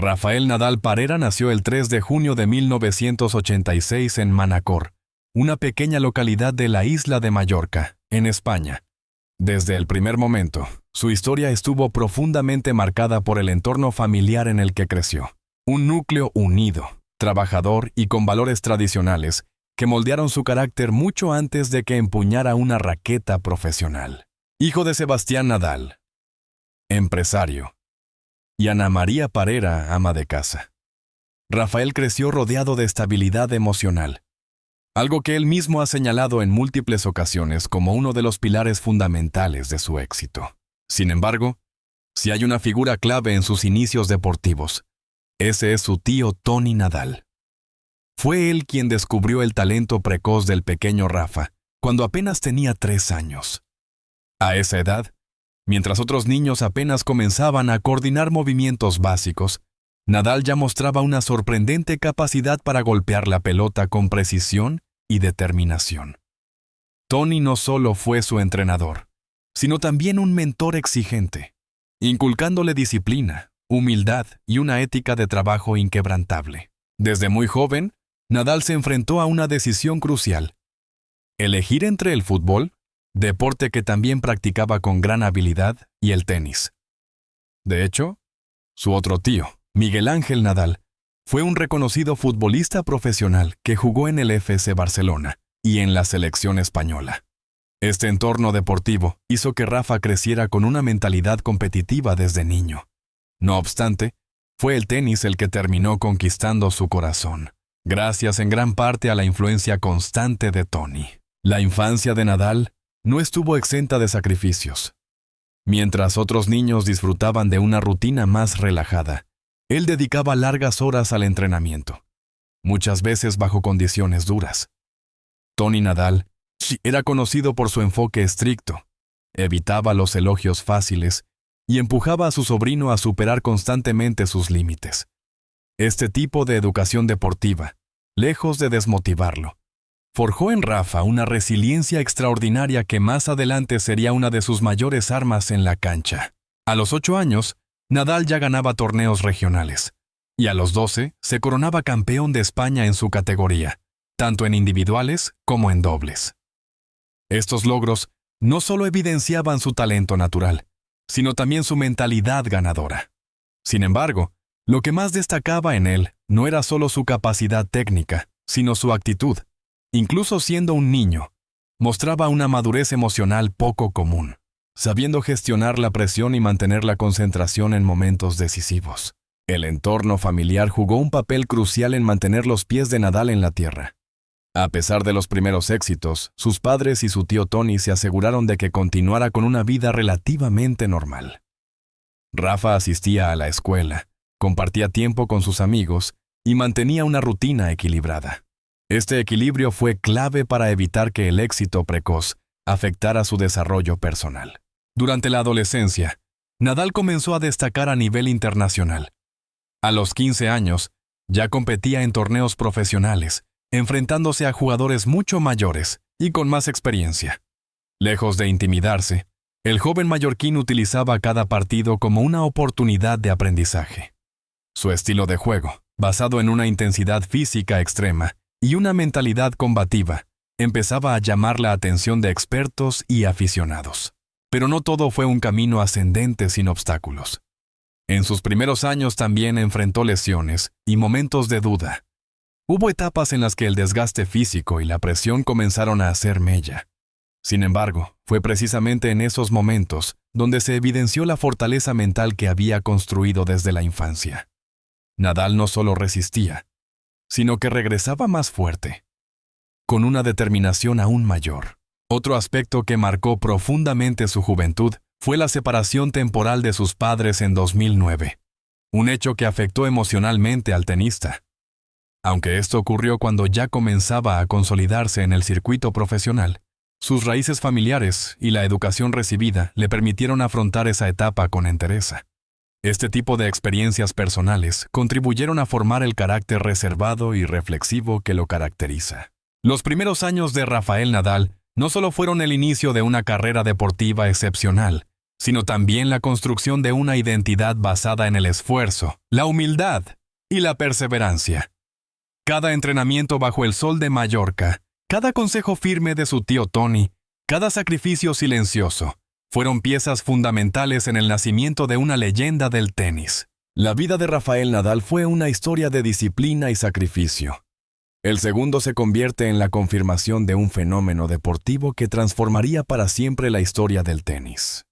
Rafael Nadal Parera nació el 3 de junio de 1986 en Manacor, una pequeña localidad de la isla de Mallorca, en España. Desde el primer momento, su historia estuvo profundamente marcada por el entorno familiar en el que creció. Un núcleo unido, trabajador y con valores tradicionales que moldearon su carácter mucho antes de que empuñara una raqueta profesional. Hijo de Sebastián Nadal, empresario, y Ana María Parera, ama de casa. Rafael creció rodeado de estabilidad emocional, algo que él mismo ha señalado en múltiples ocasiones como uno de los pilares fundamentales de su éxito. Sin embargo, si hay una figura clave en sus inicios deportivos, ese es su tío Tony Nadal. Fue él quien descubrió el talento precoz del pequeño Rafa cuando apenas tenía 3 años. A esa edad, mientras otros niños apenas comenzaban a coordinar movimientos básicos, Nadal ya mostraba una sorprendente capacidad para golpear la pelota con precisión y determinación. Tony no solo fue su entrenador, sino también un mentor exigente, inculcándole disciplina, humildad y una ética de trabajo inquebrantable. Desde muy joven, Nadal se enfrentó a una decisión crucial: elegir entre el fútbol, deporte que también practicaba con gran habilidad, y el tenis. De hecho, su otro tío, Miguel Ángel Nadal, fue un reconocido futbolista profesional que jugó en el FC Barcelona y en la selección española. Este entorno deportivo hizo que Rafa creciera con una mentalidad competitiva desde niño. No obstante, fue el tenis el que terminó conquistando su corazón, gracias en gran parte a la influencia constante de Tony. La infancia de Nadal no estuvo exenta de sacrificios. Mientras otros niños disfrutaban de una rutina más relajada, él dedicaba largas horas al entrenamiento, muchas veces bajo condiciones duras. Tony Nadal era conocido por su enfoque estricto, evitaba los elogios fáciles y empujaba a su sobrino a superar constantemente sus límites. Este tipo de educación deportiva, lejos de desmotivarlo, forjó en Rafa una resiliencia extraordinaria que más adelante sería una de sus mayores armas en la cancha. A los 8 años, Nadal ya ganaba torneos regionales, y a los 12 se coronaba campeón de España en su categoría, tanto en individuales como en dobles. Estos logros no solo evidenciaban su talento natural, sino también su mentalidad ganadora. Sin embargo, lo que más destacaba en él no era solo su capacidad técnica, sino su actitud. Incluso siendo un niño, mostraba una madurez emocional poco común, sabiendo gestionar la presión y mantener la concentración en momentos decisivos. El entorno familiar jugó un papel crucial en mantener los pies de Nadal en la tierra. A pesar de los primeros éxitos, sus padres y su tío Tony se aseguraron de que continuara con una vida relativamente normal. Rafa asistía a la escuela, compartía tiempo con sus amigos y mantenía una rutina equilibrada. Este equilibrio fue clave para evitar que el éxito precoz afectara su desarrollo personal. Durante la adolescencia, Nadal comenzó a destacar a nivel internacional. A los 15 años, ya competía en torneos profesionales, enfrentándose a jugadores mucho mayores y con más experiencia. Lejos de intimidarse, el joven mallorquín utilizaba cada partido como una oportunidad de aprendizaje. Su estilo de juego, basado en una intensidad física extrema y una mentalidad combativa, empezaba a llamar la atención de expertos y aficionados. Pero no todo fue un camino ascendente sin obstáculos. En sus primeros años también enfrentó lesiones y momentos de duda. Hubo etapas en las que el desgaste físico y la presión comenzaron a hacer mella. Sin embargo, fue precisamente en esos momentos donde se evidenció la fortaleza mental que había construido desde la infancia. Nadal no solo resistía, sino que regresaba más fuerte, con una determinación aún mayor. Otro aspecto que marcó profundamente su juventud fue la separación temporal de sus padres en 2009, un hecho que afectó emocionalmente al tenista. Aunque esto ocurrió cuando ya comenzaba a consolidarse en el circuito profesional, sus raíces familiares y la educación recibida le permitieron afrontar esa etapa con entereza. Este tipo de experiencias personales contribuyeron a formar el carácter reservado y reflexivo que lo caracteriza. Los primeros años de Rafael Nadal no solo fueron el inicio de una carrera deportiva excepcional, sino también la construcción de una identidad basada en el esfuerzo, la humildad y la perseverancia. Cada entrenamiento bajo el sol de Mallorca, cada consejo firme de su tío Tony, cada sacrificio silencioso, fueron piezas fundamentales en el nacimiento de una leyenda del tenis. La vida de Rafael Nadal fue una historia de disciplina y sacrificio. El segundo se convierte en la confirmación de un fenómeno deportivo que transformaría para siempre la historia del tenis.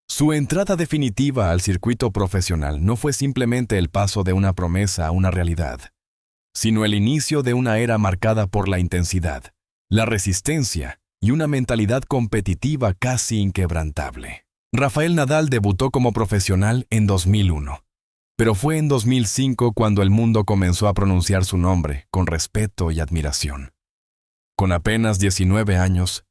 Su entrada definitiva al circuito profesional no fue simplemente el paso de una promesa a una realidad, sino el inicio de una era marcada por la intensidad, la resistencia y una mentalidad competitiva casi inquebrantable. Rafael Nadal debutó como profesional en 2001, pero fue en 2005 cuando el mundo comenzó a pronunciar su nombre con respeto y admiración. Con apenas 19 años,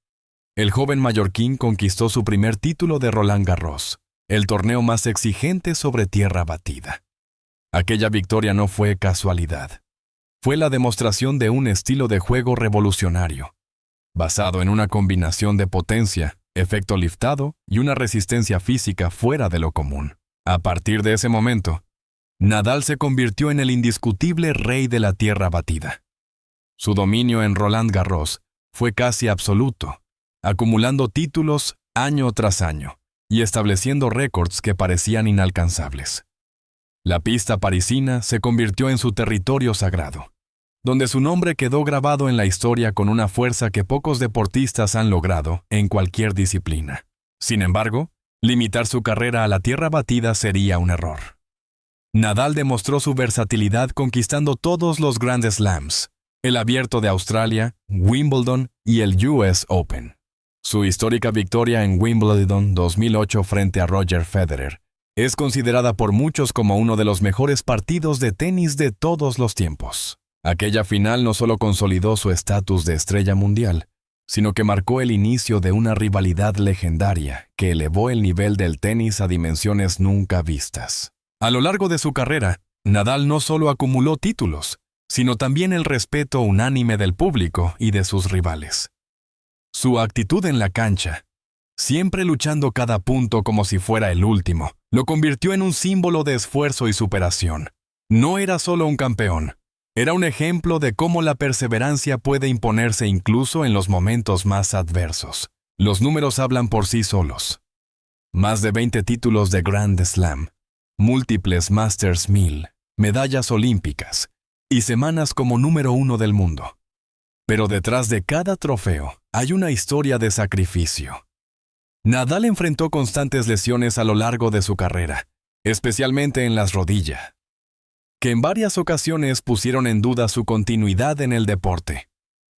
el joven mallorquín conquistó su primer título de Roland Garros, el torneo más exigente sobre tierra batida. Aquella victoria no fue casualidad. Fue la demostración de un estilo de juego revolucionario, basado en una combinación de potencia, efecto liftado y una resistencia física fuera de lo común. A partir de ese momento, Nadal se convirtió en el indiscutible rey de la tierra batida. Su dominio en Roland Garros fue casi absoluto, acumulando títulos año tras año y estableciendo récords que parecían inalcanzables. La pista parisina se convirtió en su territorio sagrado, donde su nombre quedó grabado en la historia con una fuerza que pocos deportistas han logrado en cualquier disciplina. Sin embargo, limitar su carrera a la tierra batida sería un error. Nadal demostró su versatilidad conquistando todos los Grand Slams, el Abierto de Australia, Wimbledon y el US Open. Su histórica victoria en Wimbledon 2008 frente a Roger Federer es considerada por muchos como uno de los mejores partidos de tenis de todos los tiempos. Aquella final no solo consolidó su estatus de estrella mundial, sino que marcó el inicio de una rivalidad legendaria que elevó el nivel del tenis a dimensiones nunca vistas. A lo largo de su carrera, Nadal no solo acumuló títulos, sino también el respeto unánime del público y de sus rivales. Su actitud en la cancha, siempre luchando cada punto como si fuera el último, lo convirtió en un símbolo de esfuerzo y superación. No era solo un campeón, era un ejemplo de cómo la perseverancia puede imponerse incluso en los momentos más adversos. Los números hablan por sí solos. Más de 20 títulos de Grand Slam, múltiples Masters 1000, medallas olímpicas y semanas como número 1 del mundo. Pero detrás de cada trofeo hay una historia de sacrificio. Nadal enfrentó constantes lesiones a lo largo de su carrera, especialmente en las rodillas, que en varias ocasiones pusieron en duda su continuidad en el deporte.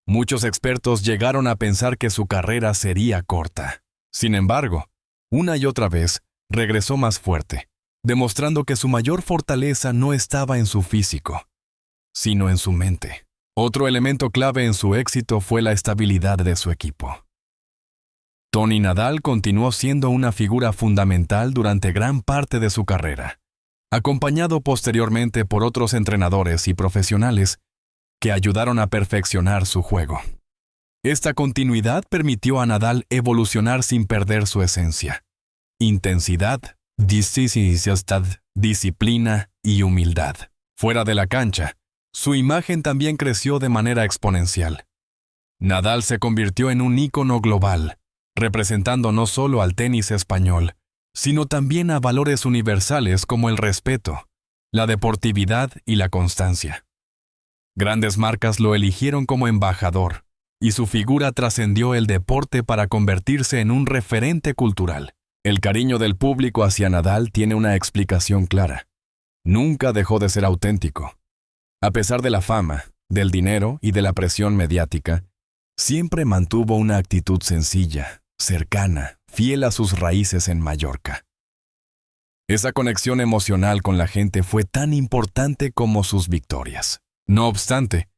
Muchos expertos llegaron a pensar que su carrera sería corta. Sin embargo, una y otra vez, regresó más fuerte, demostrando que su mayor fortaleza no estaba en su físico, sino en su mente. Otro elemento clave en su éxito fue la estabilidad de su equipo. Tony Nadal continuó siendo una figura fundamental durante gran parte de su carrera, acompañado posteriormente por otros entrenadores y profesionales que ayudaron a perfeccionar su juego. Esta continuidad permitió a Nadal evolucionar sin perder su esencia: intensidad, disciplina y humildad. Fuera de la cancha, su imagen también creció de manera exponencial. Nadal se convirtió en un ícono global, representando no solo al tenis español, sino también a valores universales como el respeto, la deportividad y la constancia. Grandes marcas lo eligieron como embajador, y su figura trascendió el deporte para convertirse en un referente cultural. El cariño del público hacia Nadal tiene una explicación clara. Nunca dejó de ser auténtico. A pesar de la fama, del dinero y de la presión mediática, siempre mantuvo una actitud sencilla, cercana, fiel a sus raíces en Mallorca. Esa conexión emocional con la gente fue tan importante como sus victorias. No obstante,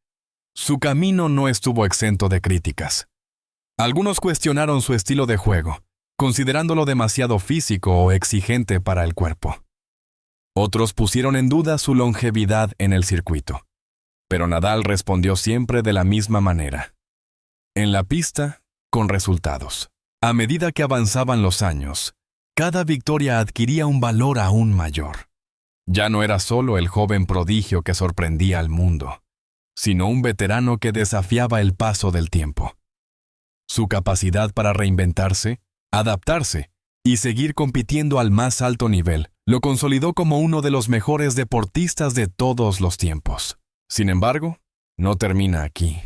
su camino no estuvo exento de críticas. Algunos cuestionaron su estilo de juego, considerándolo demasiado físico o exigente para el cuerpo. Otros pusieron en duda su longevidad en el circuito. Pero Nadal respondió siempre de la misma manera. En la pista, con resultados. A medida que avanzaban los años, cada victoria adquiría un valor aún mayor. Ya no era solo el joven prodigio que sorprendía al mundo, sino un veterano que desafiaba el paso del tiempo. Su capacidad para reinventarse, adaptarse y seguir compitiendo al más alto nivel lo consolidó como uno de los mejores deportistas de todos los tiempos. Sin embargo, no termina aquí.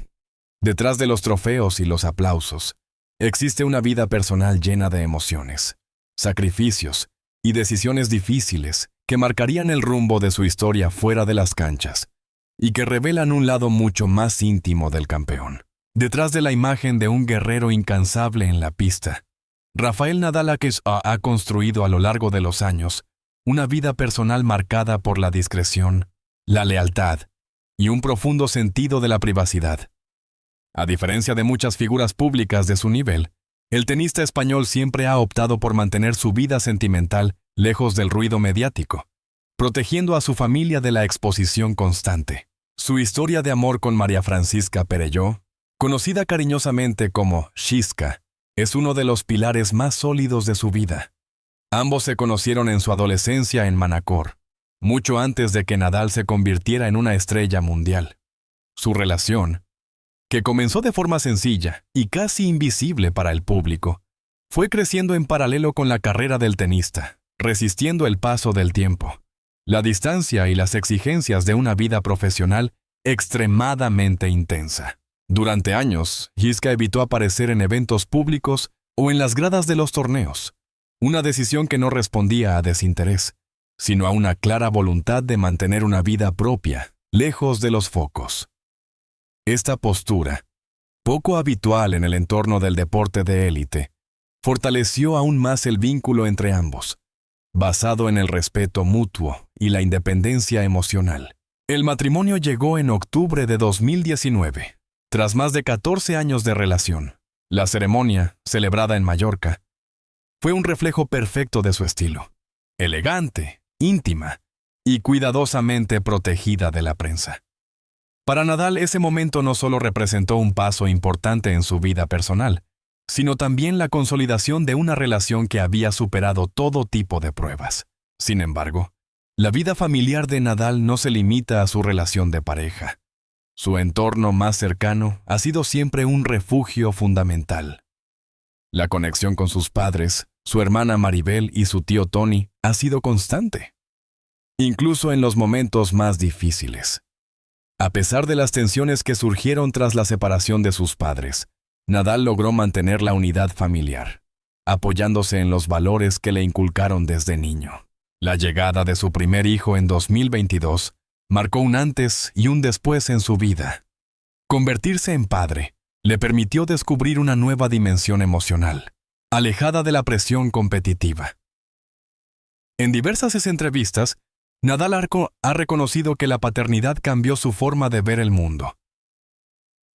Detrás de los trofeos y los aplausos, existe una vida personal llena de emociones, sacrificios y decisiones difíciles que marcarían el rumbo de su historia fuera de las canchas y que revelan un lado mucho más íntimo del campeón. Detrás de la imagen de un guerrero incansable en la pista, Rafael Nadal ha construido a lo largo de los años una vida personal marcada por la discreción, la lealtad y un profundo sentido de la privacidad. A diferencia de muchas figuras públicas de su nivel, el tenista español siempre ha optado por mantener su vida sentimental lejos del ruido mediático, protegiendo a su familia de la exposición constante. Su historia de amor con María Francisca Perelló, conocida cariñosamente como Xiska, es uno de los pilares más sólidos de su vida. Ambos se conocieron en su adolescencia en Manacor, mucho antes de que Nadal se convirtiera en una estrella mundial. Su relación, que comenzó de forma sencilla y casi invisible para el público, fue creciendo en paralelo con la carrera del tenista, resistiendo el paso del tiempo, la distancia y las exigencias de una vida profesional extremadamente intensa. Durante años, Xiska evitó aparecer en eventos públicos o en las gradas de los torneos, una decisión que no respondía a desinterés, sino a una clara voluntad de mantener una vida propia, lejos de los focos. Esta postura, poco habitual en el entorno del deporte de élite, fortaleció aún más el vínculo entre ambos, basado en el respeto mutuo y la independencia emocional. El matrimonio llegó en octubre de 2019, tras más de 14 años de relación. La ceremonia, celebrada en Mallorca, fue un reflejo perfecto de su estilo, elegante, íntima y cuidadosamente protegida de la prensa. Para Nadal, ese momento no solo representó un paso importante en su vida personal, sino también la consolidación de una relación que había superado todo tipo de pruebas. Sin embargo, la vida familiar de Nadal no se limita a su relación de pareja. Su entorno más cercano ha sido siempre un refugio fundamental. La conexión con sus padres, su hermana Maribel y su tío Tony ha sido constante, incluso en los momentos más difíciles. A pesar de las tensiones que surgieron tras la separación de sus padres, Nadal logró mantener la unidad familiar, apoyándose en los valores que le inculcaron desde niño. La llegada de su primer hijo en 2022 marcó un antes y un después en su vida. Convertirse en padre le permitió descubrir una nueva dimensión emocional, alejada de la presión competitiva. En diversas entrevistas, Nadal ha reconocido que la paternidad cambió su forma de ver el mundo,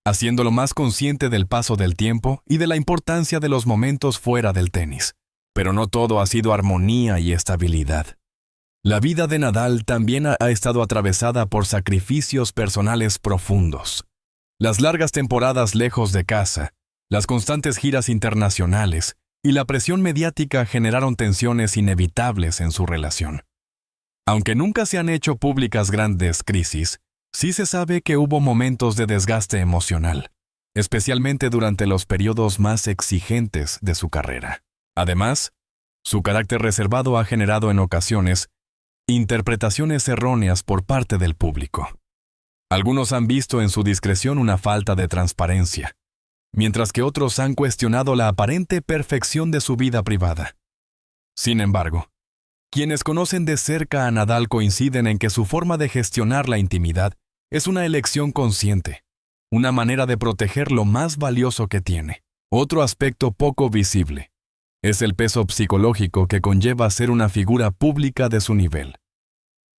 haciéndolo más consciente del paso del tiempo y de la importancia de los momentos fuera del tenis. Pero no todo ha sido armonía y estabilidad. La vida de Nadal también ha estado atravesada por sacrificios personales profundos. Las largas temporadas lejos de casa, las constantes giras internacionales y la presión mediática generaron tensiones inevitables en su relación. Aunque nunca se han hecho públicas grandes crisis, sí se sabe que hubo momentos de desgaste emocional, especialmente durante los periodos más exigentes de su carrera. Además, su carácter reservado ha generado en ocasiones interpretaciones erróneas por parte del público. Algunos han visto en su discreción una falta de transparencia, mientras que otros han cuestionado la aparente perfección de su vida privada. Sin embargo, quienes conocen de cerca a Nadal coinciden en que su forma de gestionar la intimidad es una elección consciente, una manera de proteger lo más valioso que tiene. Otro aspecto poco visible es el peso psicológico que conlleva ser una figura pública de su nivel.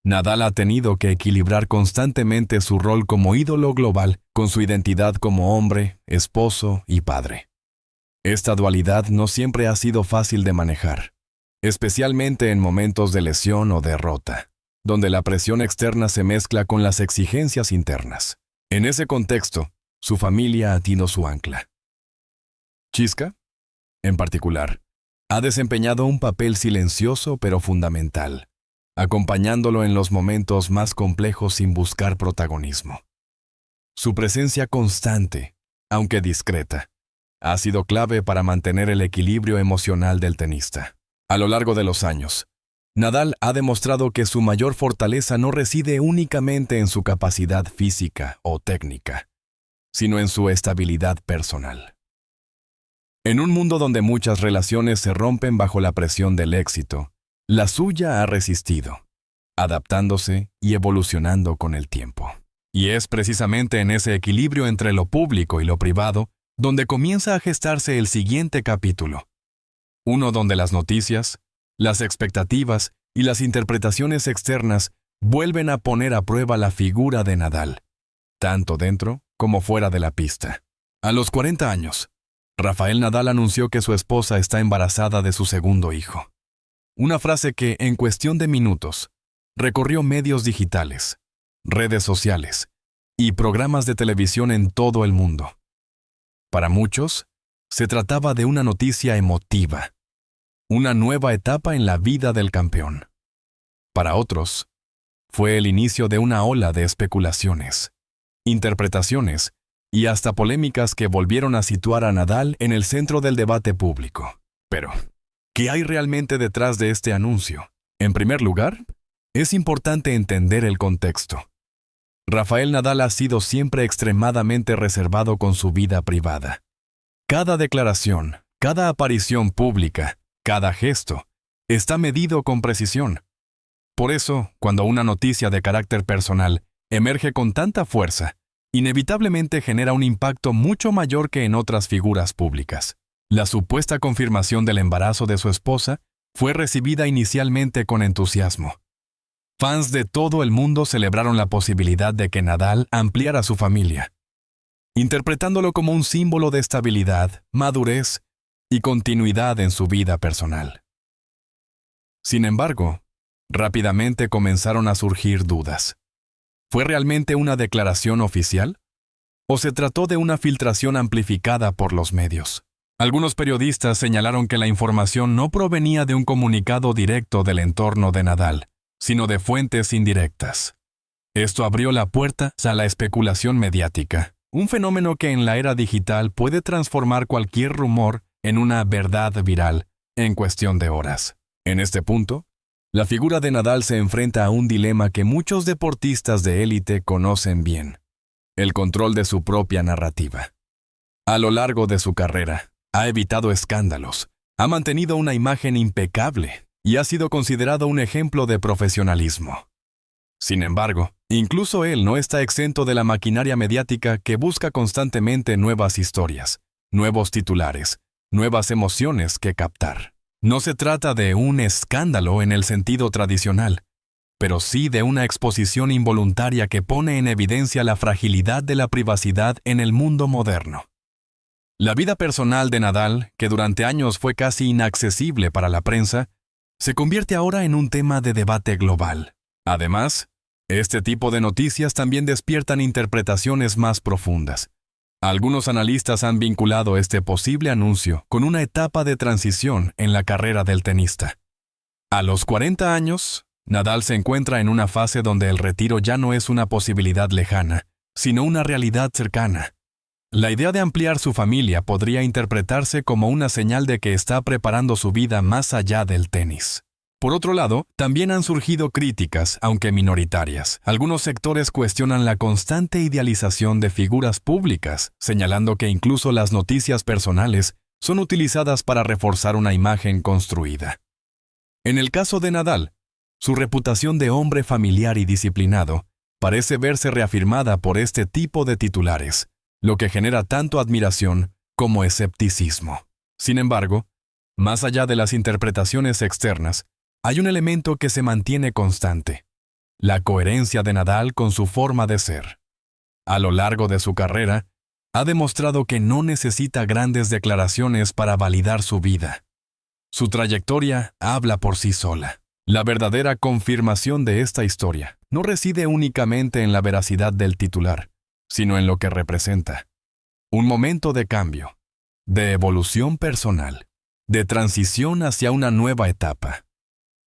Nadal ha tenido que equilibrar constantemente su rol como ídolo global con su identidad como hombre, esposo y padre. Esta dualidad no siempre ha sido fácil de manejar, especialmente en momentos de lesión o derrota, donde la presión externa se mezcla con las exigencias internas. En ese contexto, su familia ha sido su ancla. Xiska, en particular, ha desempeñado un papel silencioso pero fundamental, acompañándolo en los momentos más complejos sin buscar protagonismo. Su presencia constante, aunque discreta, ha sido clave para mantener el equilibrio emocional del tenista. A lo largo de los años, Nadal ha demostrado que su mayor fortaleza no reside únicamente en su capacidad física o técnica, sino en su estabilidad personal. En un mundo donde muchas relaciones se rompen bajo la presión del éxito, la suya ha resistido, adaptándose y evolucionando con el tiempo. Y es precisamente en ese equilibrio entre lo público y lo privado donde comienza a gestarse el siguiente capítulo. Uno donde las noticias, las expectativas y las interpretaciones externas vuelven a poner a prueba la figura de Nadal, tanto dentro como fuera de la pista. A los 40 años, Rafael Nadal anunció que su esposa está embarazada de su segundo hijo. Una frase que, en cuestión de minutos, recorrió medios digitales, redes sociales y programas de televisión en todo el mundo. Para muchos, se trataba de una noticia emotiva, una nueva etapa en la vida del campeón. Para otros, fue el inicio de una ola de especulaciones, interpretaciones y hasta polémicas que volvieron a situar a Nadal en el centro del debate público. Pero, ¿qué hay realmente detrás de este anuncio? En primer lugar, es importante entender el contexto. Rafael Nadal ha sido siempre extremadamente reservado con su vida privada. Cada declaración, cada aparición pública, cada gesto, está medido con precisión. Por eso, cuando una noticia de carácter personal emerge con tanta fuerza, inevitablemente genera un impacto mucho mayor que en otras figuras públicas. La supuesta confirmación del embarazo de su esposa fue recibida inicialmente con entusiasmo. Fans de todo el mundo celebraron la posibilidad de que Nadal ampliara su familia, interpretándolo como un símbolo de estabilidad, madurez y continuidad en su vida personal. Sin embargo, rápidamente comenzaron a surgir dudas. ¿Fue realmente una declaración oficial? ¿O se trató de una filtración amplificada por los medios? Algunos periodistas señalaron que la información no provenía de un comunicado directo del entorno de Nadal, sino de fuentes indirectas. Esto abrió la puerta a la especulación mediática, un fenómeno que en la era digital puede transformar cualquier rumor en una verdad viral en cuestión de horas. En este punto, la figura de Nadal se enfrenta a un dilema que muchos deportistas de élite conocen bien: el control de su propia narrativa. A lo largo de su carrera, ha evitado escándalos, ha mantenido una imagen impecable y ha sido considerado un ejemplo de profesionalismo. Sin embargo, incluso él no está exento de la maquinaria mediática que busca constantemente nuevas historias, nuevos titulares, nuevas emociones que captar. No se trata de un escándalo en el sentido tradicional, pero sí de una exposición involuntaria que pone en evidencia la fragilidad de la privacidad en el mundo moderno. La vida personal de Nadal, que durante años fue casi inaccesible para la prensa, se convierte ahora en un tema de debate global. Además, este tipo de noticias también despiertan interpretaciones más profundas. Algunos analistas han vinculado este posible anuncio con una etapa de transición en la carrera del tenista. A los 40 años, Nadal se encuentra en una fase donde el retiro ya no es una posibilidad lejana, sino una realidad cercana. La idea de ampliar su familia podría interpretarse como una señal de que está preparando su vida más allá del tenis. Por otro lado, también han surgido críticas, aunque minoritarias. Algunos sectores cuestionan la constante idealización de figuras públicas, señalando que incluso las noticias personales son utilizadas para reforzar una imagen construida. En el caso de Nadal, su reputación de hombre familiar y disciplinado parece verse reafirmada por este tipo de titulares, lo que genera tanto admiración como escepticismo. Sin embargo, más allá de las interpretaciones externas, hay un elemento que se mantiene constante: la coherencia de Nadal con su forma de ser. A lo largo de su carrera, ha demostrado que no necesita grandes declaraciones para validar su vida. Su trayectoria habla por sí sola. La verdadera confirmación de esta historia no reside únicamente en la veracidad del titular, sino en lo que representa: un momento de cambio, de evolución personal, de transición hacia una nueva etapa.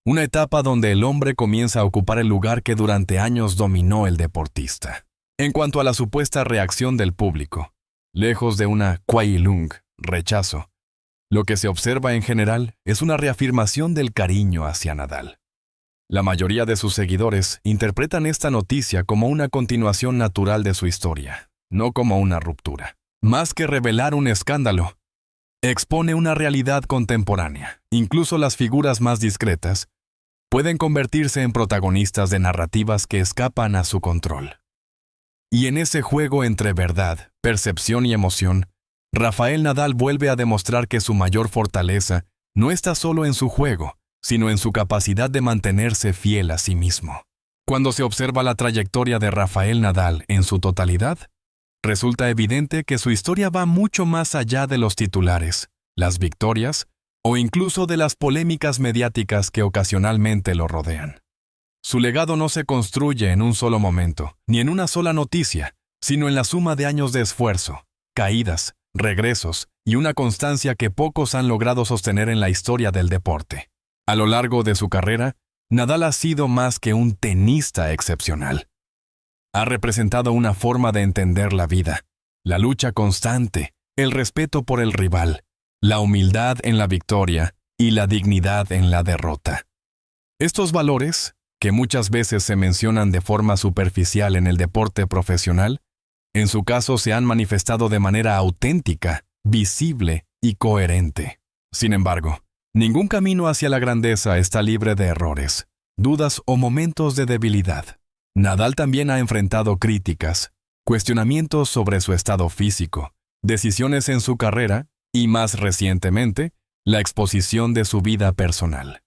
Una etapa donde el hombre comienza a ocupar el lugar que durante años dominó el deportista. En cuanto a la supuesta reacción del público, lejos de una Kweilung, rechazo, lo que se observa en general es una reafirmación del cariño hacia Nadal. La mayoría de sus seguidores interpretan esta noticia como una continuación natural de su historia, no como una ruptura. Más que revelar un escándalo, expone una realidad contemporánea. Incluso las figuras más discretas pueden convertirse en protagonistas de narrativas que escapan a su control. Y en ese juego entre verdad, percepción y emoción, Rafael Nadal vuelve a demostrar que su mayor fortaleza no está solo en su juego, sino en su capacidad de mantenerse fiel a sí mismo. Cuando se observa la trayectoria de Rafael Nadal en su totalidad, resulta evidente que su historia va mucho más allá de los titulares, las victorias o incluso de las polémicas mediáticas que ocasionalmente lo rodean. Su legado no se construye en un solo momento, ni en una sola noticia, sino en la suma de años de esfuerzo, caídas, regresos y una constancia que pocos han logrado sostener en la historia del deporte. A lo largo de su carrera, Nadal ha sido más que un tenista excepcional. Ha representado una forma de entender la vida, la lucha constante, el respeto por el rival, la humildad en la victoria y la dignidad en la derrota. Estos valores, que muchas veces se mencionan de forma superficial en el deporte profesional, en su caso se han manifestado de manera auténtica, visible y coherente. Sin embargo, ningún camino hacia la grandeza está libre de errores, dudas o momentos de debilidad. Nadal también ha enfrentado críticas, cuestionamientos sobre su estado físico, decisiones en su carrera y, más recientemente, la exposición de su vida personal.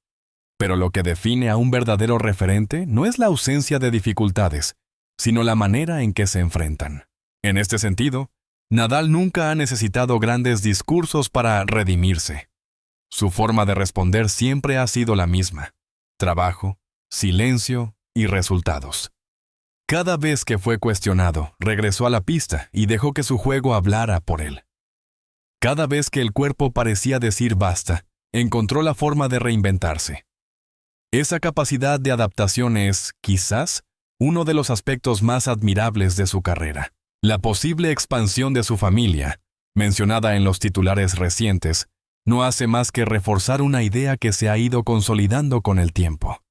Pero lo que define a un verdadero referente no es la ausencia de dificultades, sino la manera en que se enfrentan. En este sentido, Nadal nunca ha necesitado grandes discursos para redimirse. Su forma de responder siempre ha sido la misma: trabajo, silencio y resultados. Cada vez que fue cuestionado, regresó a la pista y dejó que su juego hablara por él. Cada vez que el cuerpo parecía decir basta, encontró la forma de reinventarse. Esa capacidad de adaptación es, quizás, uno de los aspectos más admirables de su carrera. La posible expansión de su familia, mencionada en los titulares recientes, no hace más que reforzar una idea que se ha ido consolidando con el tiempo.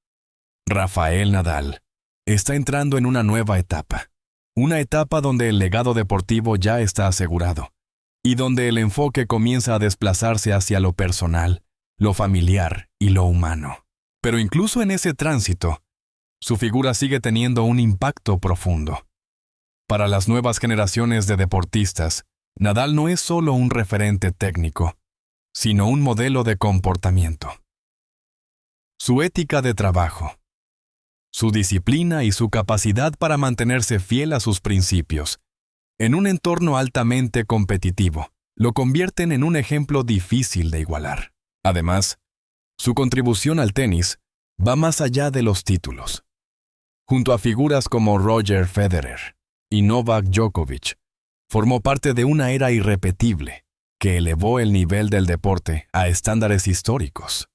Rafael Nadal está entrando en una nueva etapa. Una etapa donde el legado deportivo ya está asegurado, y donde el enfoque comienza a desplazarse hacia lo personal, lo familiar y lo humano. Pero incluso en ese tránsito, su figura sigue teniendo un impacto profundo. Para las nuevas generaciones de deportistas, Nadal no es solo un referente técnico, sino un modelo de comportamiento. Su ética de trabajo, su disciplina y su capacidad para mantenerse fiel a sus principios, en un entorno altamente competitivo, lo convierten en un ejemplo difícil de igualar. Además, su contribución al tenis va más allá de los títulos. Junto a figuras como Roger Federer y Novak Djokovic, formó parte de una era irrepetible que elevó el nivel del deporte a estándares históricos.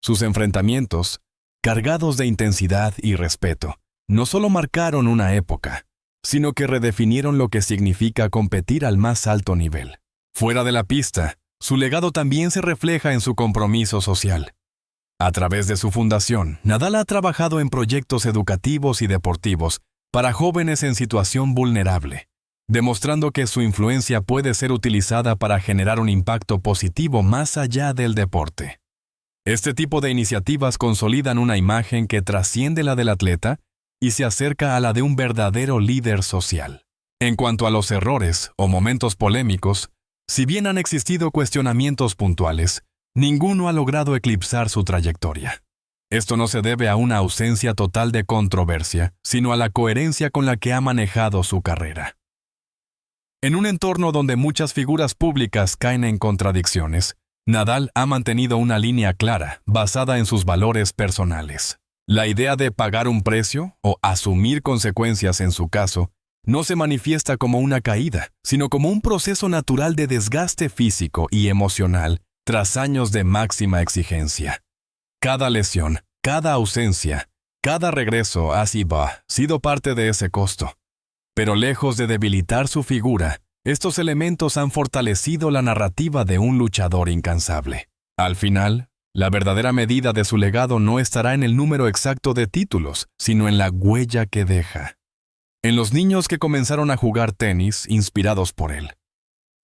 Sus enfrentamientos, cargados de intensidad y respeto, no solo marcaron una época, sino que redefinieron lo que significa competir al más alto nivel. Fuera de la pista, su legado también se refleja en su compromiso social. A través de su fundación, Nadal ha trabajado en proyectos educativos y deportivos para jóvenes en situación vulnerable, demostrando que su influencia puede ser utilizada para generar un impacto positivo más allá del deporte. Este tipo de iniciativas consolidan una imagen que trasciende la del atleta y se acerca a la de un verdadero líder social. En cuanto a los errores o momentos polémicos, si bien han existido cuestionamientos puntuales, ninguno ha logrado eclipsar su trayectoria. Esto no se debe a una ausencia total de controversia, sino a la coherencia con la que ha manejado su carrera. En un entorno donde muchas figuras públicas caen en contradicciones, Nadal ha mantenido una línea clara, basada en sus valores personales. La idea de pagar un precio, o asumir consecuencias en su caso, no se manifiesta como una caída, sino como un proceso natural de desgaste físico y emocional tras años de máxima exigencia. Cada lesión, cada ausencia, cada regreso ha sido parte de ese costo. Pero lejos de debilitar su figura, estos elementos han fortalecido la narrativa de un luchador incansable. Al final, la verdadera medida de su legado no estará en el número exacto de títulos, sino en la huella que deja. En los niños que comenzaron a jugar tenis inspirados por él.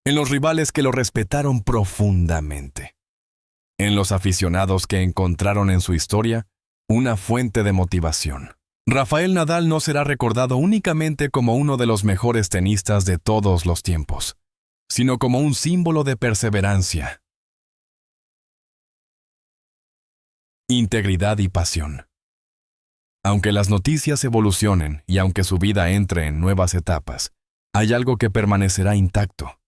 En los rivales que lo respetaron profundamente. En los aficionados que encontraron en su historia una fuente de motivación. Rafael Nadal no será recordado únicamente como uno de los mejores tenistas de todos los tiempos, sino como un símbolo de perseverancia, integridad y pasión. Aunque las noticias evolucionen y aunque su vida entre en nuevas etapas, hay algo que permanecerá intacto: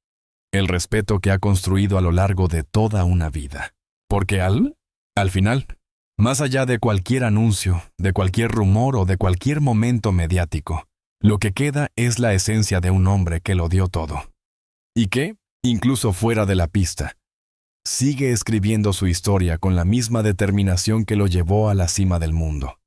el respeto que ha construido a lo largo de toda una vida. Porque al final, más allá de cualquier anuncio, de cualquier rumor o de cualquier momento mediático, lo que queda es la esencia de un hombre que lo dio todo. Y que, incluso fuera de la pista, sigue escribiendo su historia con la misma determinación que lo llevó a la cima del mundo.